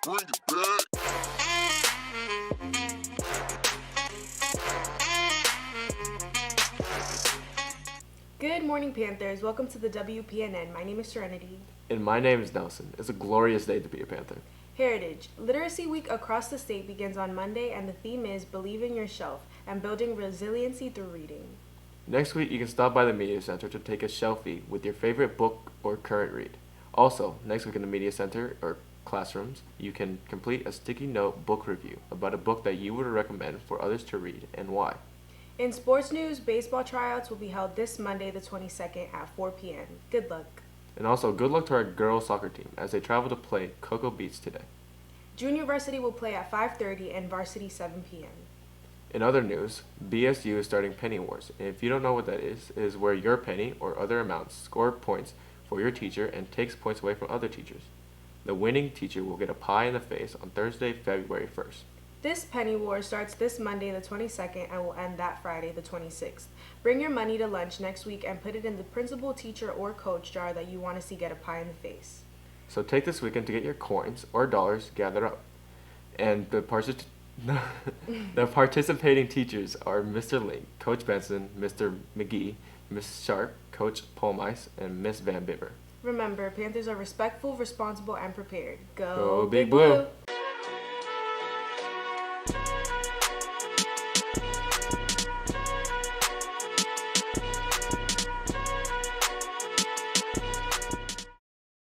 Bring it back. Good morning, Panthers. Welcome to the WPNN. My name is Serenity. And my name is Nelson. It's a glorious day to be a Panther. Heritage. Literacy Week across the state begins on Monday, and the theme is Believe in Yourself and Building Resiliency Through Reading. Next week, you can stop by the Media Center to take a shelfie with your favorite book or current read. Also, next week in the Media Center or classrooms, you can complete a sticky note book review about a book that you would recommend for others to read and why. In sports news, baseball tryouts will be held this Monday, the 22nd at 4 p.m. Good luck. And also, good luck to our girls soccer team as they travel to play Cocoa Beach today. Junior varsity will play at 5:30 and varsity 7 p.m. In other news, BSU is starting Penny Wars, and if you don't know what that is, it is where your penny or other amounts score points for your teacher and takes points away from other teachers. The winning teacher will get a pie in the face on Thursday, February 1st. This Penny War starts this Monday, the 22nd, and will end that Friday, the 26th. Bring your money to lunch next week and put it in the principal, teacher, or coach jar that you want to see get a pie in the face. So take this weekend to get your coins or dollars gathered up. And the participating teachers are Mr. Link, Coach Benson, Mr. McGee, Miss Sharp, Coach Polmice, and Miss Van Bibber. Remember, Panthers are respectful, responsible, and prepared. Go Big Blue!